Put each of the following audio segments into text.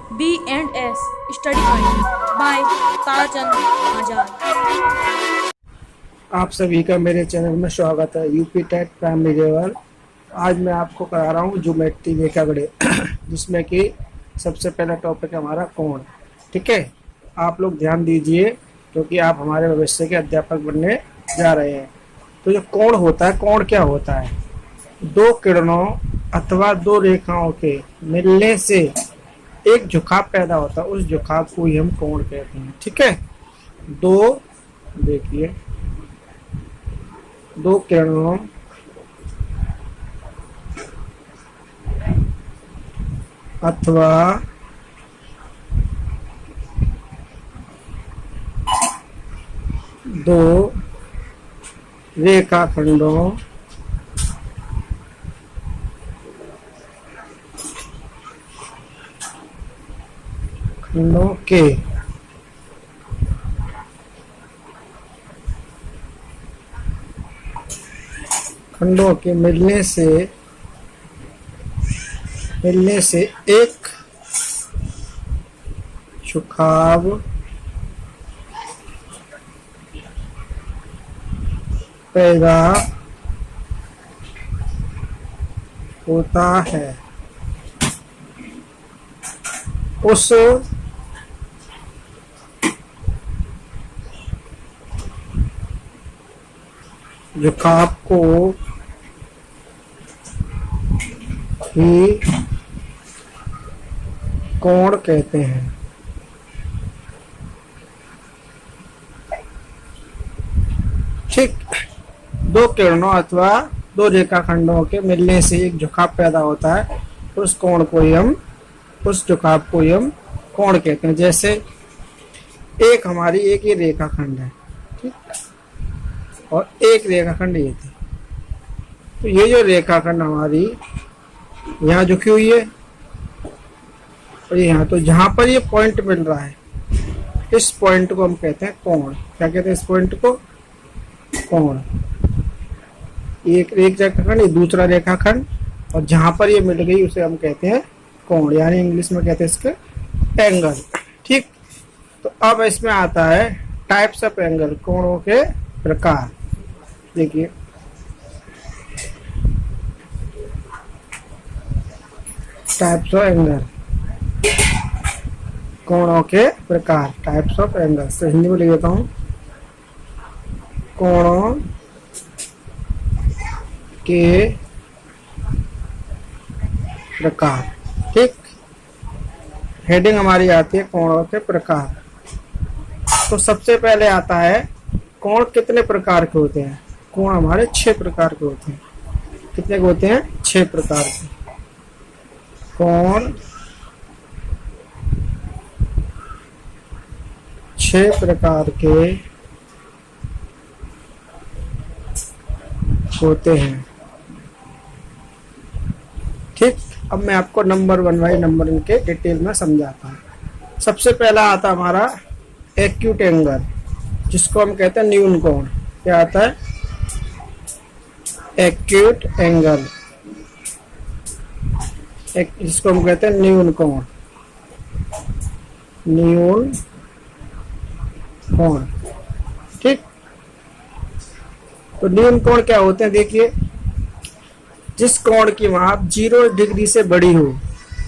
B&S Study Point by Tarachand आजाद। आप सभी का मेरे चैनल में स्वागत है। UP TET primary level. आज मैं आपको करा रहा हूँ ज्योमेट्री रेखागणित जिसमें कि सबसे पहला टॉपिक है हमारा कोण। ठीक है, आप लोग ध्यान दीजिए क्योंकि आप हमारे भविष्य के अध्यापक बनने जा रहे हैं। तो जो कोण होता है, कोण क्या होता है? दो किरणों अथवा दो रेखाओं के मिलने से एक झुकाव पैदा होता है, उस झुकाव को ही हम कोण कहते हैं। ठीक है, देखिए दो किरणों अथवा दो रेखाखंडों के खंडों के मिलने से एक झुकाव पैदा होता है। उस झुकाव को ही कोण कहते हैं। ठीक, दो किरणों अथवा दो रेखाखंडों के मिलने से एक झुकाव पैदा होता है, उस झुकाव को ही हम कोण कहते हैं। जैसे एक ही रेखाखंड है, ठीक, और एक रेखाखंड ये थी। तो ये जो रेखाखंड हमारी यहाँ झुकी हुई है और यहाँ, तो जहां पर ये पॉइंट मिल रहा है इस पॉइंट को हम कहते हैं कोण। क्या कहते हैं इस पॉइंट को? कोण। एक रेखाखंड, दूसरा रेखाखंड, और जहां पर ये मिल गई उसे हम कहते हैं कोण, यानी इंग्लिश में कहते हैं इसके एंगल। ठीक, तो अब इसमें आता है टाइप्स ऑफ एंगल, कोणों के प्रकार। देखिए टाइप्स ऑफ एंगल, कोणों के प्रकार, टाइप्स ऑफ एंगल। तो हिंदी में लिख देता हूँ, कोणों के प्रकार। ठीक, हेडिंग हमारी आती है कोणों के प्रकार। तो सबसे पहले आता है कोण कितने प्रकार के होते हैं। कोण हमारे 6 प्रकार के होते हैं। कितने के होते हैं? 6 प्रकार के कोण। 6 प्रकार के होते हैं। ठीक, अब मैं आपको नंबर 1 बाई नंबर इनके डिटेल में समझाता हूँ। सबसे पहला आता हमारा एक्यूट एंगल, जिसको हम कहते हैं न्यून कोण। क्या आता है? एक्यूट एंगल, जिसको हम कहते हैं न्यून कोण। न्यून कोण, ठीक। तो न्यून कोण क्या होते हैं? देखिए, जिस कोण की माप 0 डिग्री से बड़ी हो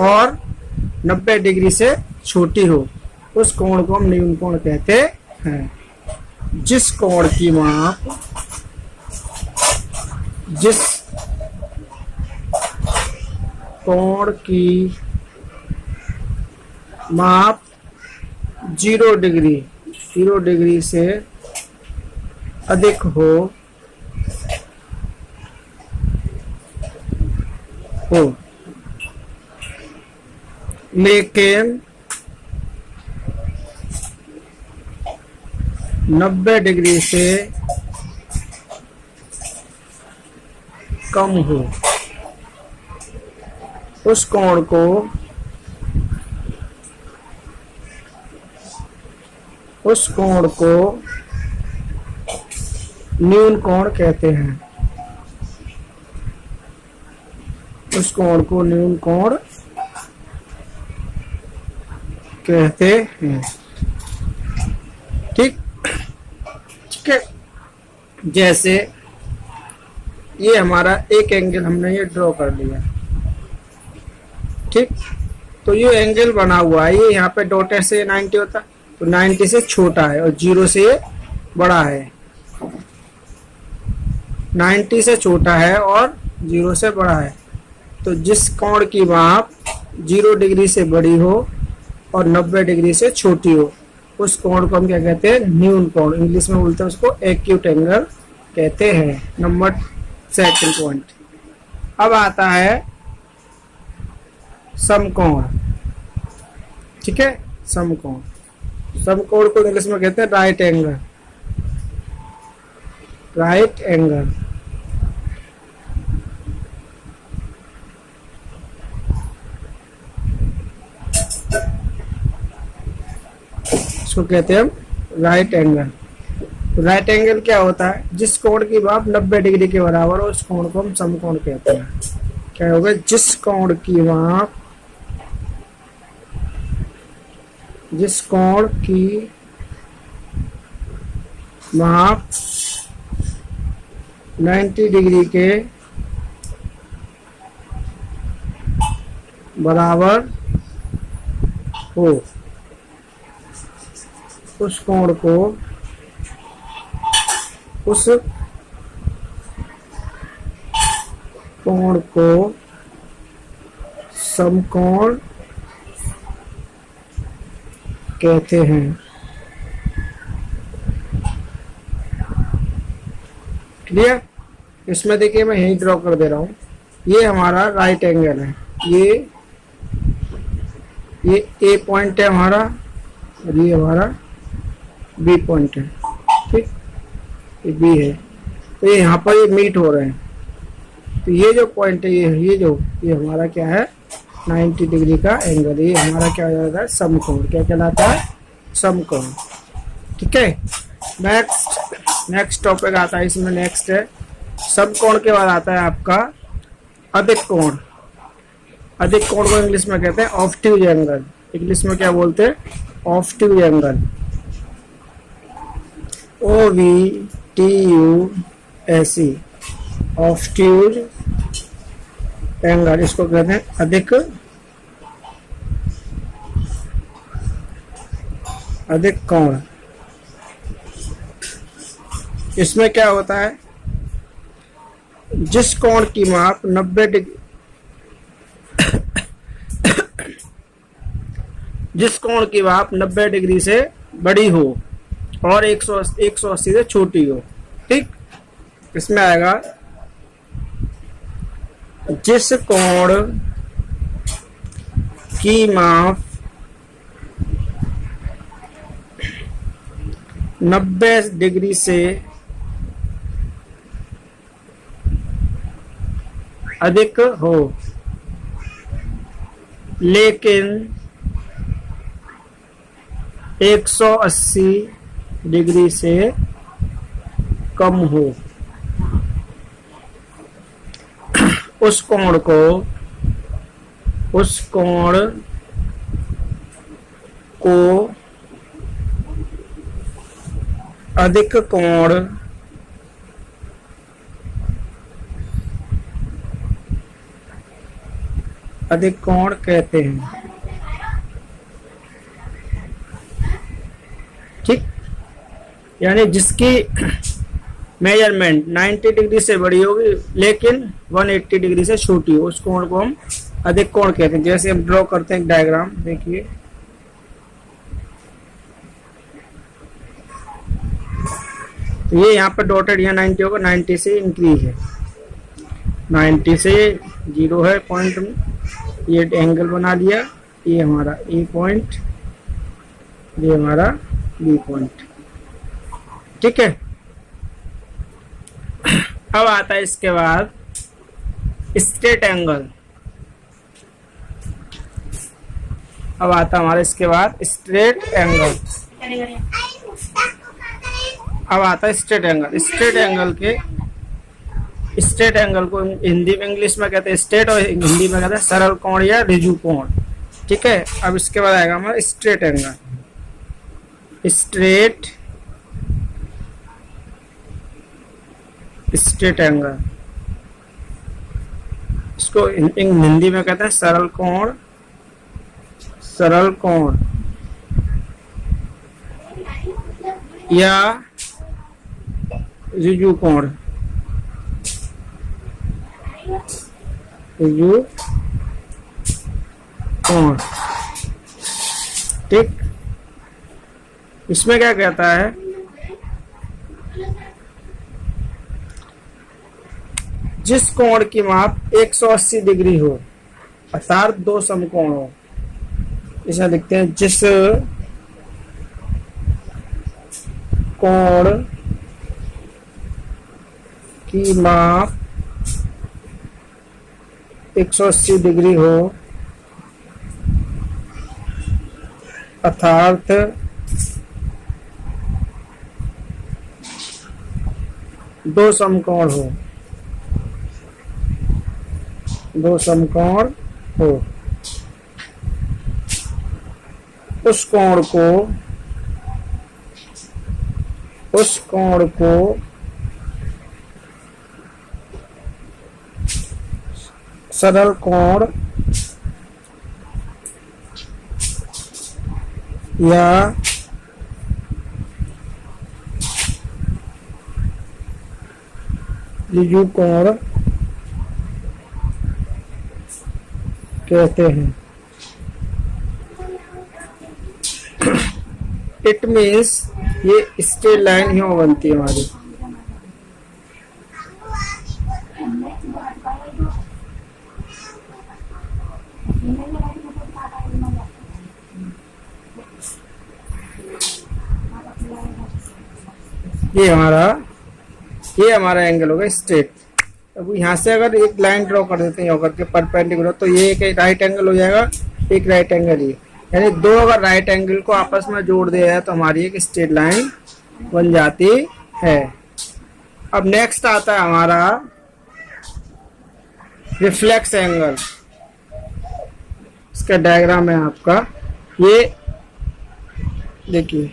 और 90 डिग्री से छोटी हो, उस कोण को हम न्यून कोण कहते हैं। जिस कोण की माप 0 डिग्री से अधिक हो लेकिन 90 डिग्री से कम हो, उस कोण को न्यून कोण कहते हैं। उस कोण को न्यून कोण कहते हैं। ठीक ठीक है, जैसे ये हमारा एक एंगल हमने ये ड्रॉ कर लिया। ठीक, तो ये एंगल बना हुआ है, ये यहाँ पे डॉटेड से 90 होता है, तो 90 से छोटा है और 0 से ये बड़ा है। 90 से छोटा है और 0 से बड़ा है, तो जिस कोण की माप 0 डिग्री से बड़ी हो और 90 डिग्री से छोटी हो, उस कोण को हम क्या कहते हैं? न्यून कोण। इंग्लिश में बोलते हैं उसको एक्यूट एंगल कहते हैं। Number second point. अब आता है समकोण। ठीक है, समकोण। समकोण को इंग्लिश में कहते हैं राइट एंगल। Right angle. इसको कहते हैं हम राइट एंगल। राइट एंगल क्या होता है? जिस कोण की माप 90 डिग्री के बराबर हो, उस कोण को हम समकोण कहते हैं। क्या होगा? जिस कोण की माप 90 डिग्री के बराबर हो, उस कोण को समकोण कहते हैं। क्लियर? इसमें देखिए मैं यही ड्रॉ कर दे रहा हूं, ये हमारा राइट एंगल है, ये ए पॉइंट है हमारा और ये हमारा बी पॉइंट है। ठीक, ये बी है, तो ये यहाँ पर ये मीट हो रहे हैं, तो ये जो पॉइंट है ये हमारा क्या है? 90 डिग्री का एंगल। ये हमारा क्या हो जाता है? समकोण। क्या कहलाता है? समकोण। ठीक है, नेक्स्ट टॉपिक आता है इसमें। नेक्स्ट है समकोण के बाद आता है आपका अधिक कोण। अधिक कोण को इंग्लिश में कहते हैं ऑब्ट्यूज एंगल। इंग्लिश में क्या बोलते हैं? Obtuse angle. OVTUSE, obtuse angle. इसको कहते हैं अधिक कोण। इसमें क्या होता है? जिस कोण की माप 90 डिग्री जिस कोण की माप 90 डिग्री से बड़ी हो और 180 से छोटी हो। ठीक, इसमें आएगा जिस कोण की माप 90 डिग्री से अधिक हो लेकिन 180 डिग्री से कम हो, उस कोण को अधिक कोण कहते हैं। ठीक, यानी जिसकी मेजरमेंट 90 डिग्री से बड़ी होगी लेकिन 180 डिग्री से छोटी हो, उस कोण को हम अधिक कोण कहते हैं। जैसे हम ड्रॉ करते हैं एक डायग्राम, देखिए तो ये यहाँ पे डॉटेड यहाँ 90 होगा, 90 से इंक्रीज है, 90 से 0 है पॉइंट में, ये एंगल बना लिया, ये हमारा ए पॉइंट, ये हमारा बी पॉइंट। ठीक है, अब आता है इसके बाद स्ट्रेट एंगल। अब आता हमारा इसके बाद स्ट्रेट एंगल। अब आता है स्ट्रेट एंगल। स्ट्रेट एंगल को हिंदी में इंग्लिश में कहते हैं स्ट्रेट और हिंदी में कहते हैं सरल कोण या ऋजु कोण। ठीक है। अब इसके बाद आएगा हमारा स्ट्रेट एंगल। स्ट्रेट एंगल, इसको हिंदी में कहते हैं सरल कोण, सरल कोण या ऋजु कोण, ऋजु कोण। ठीक, इसमें क्या कहता है, जिस कोण की माप 180 डिग्री हो अर्थात दो समकोण हो। इसे लिखते हैं जिस कोण की माप 180 डिग्री हो अर्थात दो समकोण हो, दो समकोण हो, उस कोण को सरल कोण या ऋजु कोण कहते हैं। इट मीन्स ये स्ट्रेट लाइन ही बनती है हमारी। ये हमारा एंगल होगा स्ट्रेट। अब यहाँ से अगर एक लाइन ड्रॉ कर देते हैं होकर के परपेंडिकुलर, तो ये एक राइट एंगल हो जाएगा, एक राइट एंगल ये, यानी दो अगर राइट एंगल को आपस में जोड़ दिया जाए तो हमारी एक स्ट्रेट लाइन बन जाती है। अब नेक्स्ट आता है हमारा रिफ्लेक्स एंगल। इसका डायग्राम है आपका, ये देखिए,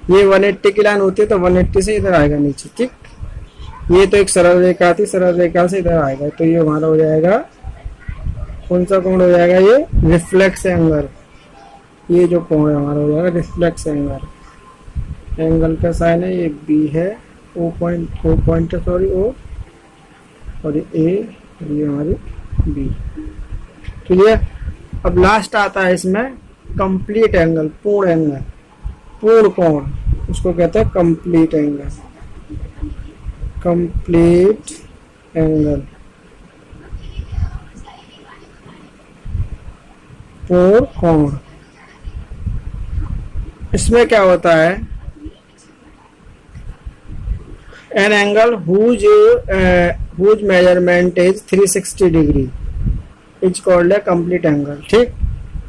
ये 180 की लाइन होती है तो 180 से इधर आएगा नीचे। ठीक, ये तो एक सरल रेखा थी, सरल रेखा से इधर आएगा, तो ये हमारा हो जाएगा, कौन सा कोण हो जाएगा, ये रिफ्लेक्स एंगल। ये जो कोण है हमारा हो जाएगा रिफ्लेक्स एंगल। एंगल का साइन है, ये बी है, ओ पॉइंट है, सॉरी ओ, और ये ए, ये हमारी बी। क्लियर। अब लास्ट आता है इसमें कंप्लीट एंगल, पूर्ण एंगल, पूर्ण कोण, उसको कहते हैं कंप्लीट एंगल। कंप्लीट एंगल, पूर्ण कोण। इसमें क्या होता है, an angle whose measurement is 360 degree is called है कंप्लीट एंगल। ठीक,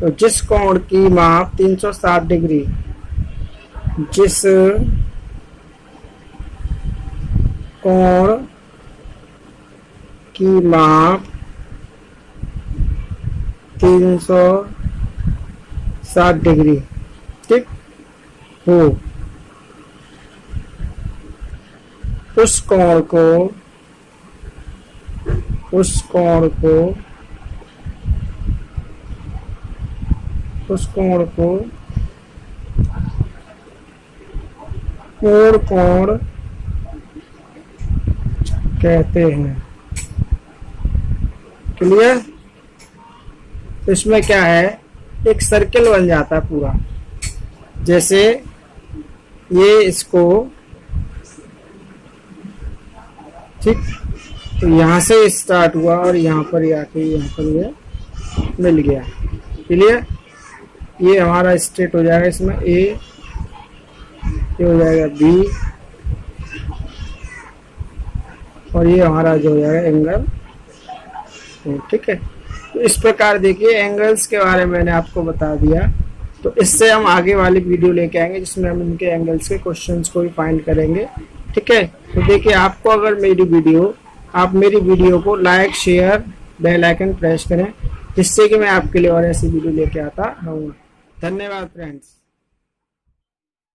तो जिस कोण की माप 360 डिग्री, जिस कोण की माप 360 डिग्री, ठीक हो, उस कोण को पूर्ण कोण कहते हैं। क्लियर। इसमें क्या है, एक सर्किल बन जाता है पूरा, जैसे ये इसको, ठीक, तो यहाँ से स्टार्ट हुआ और यहाँ पर आके यहाँ पर ये मिल गया। क्लियर। ये हमारा स्ट्रेट हो जाएगा, इसमें ए, ये हो जाएगा बी, और ये हमारा जो हो जाएगा एंगल। ठीक है, तो इस प्रकार देखिए एंगल्स के बारे में मैंने आपको बता दिया। तो इससे हम आगे वाली वीडियो लेके आएंगे जिसमें हम इनके एंगल्स के क्वेश्चंस को भी फाइंड करेंगे। ठीक है, तो देखिए आपको अगर आप मेरी वीडियो को like, share, bell icon press करें, जिससे कि मैं आपके लिए और ऐसी वीडियो लेके आता रहूँगा। धन्यवाद फ्रेंड्स।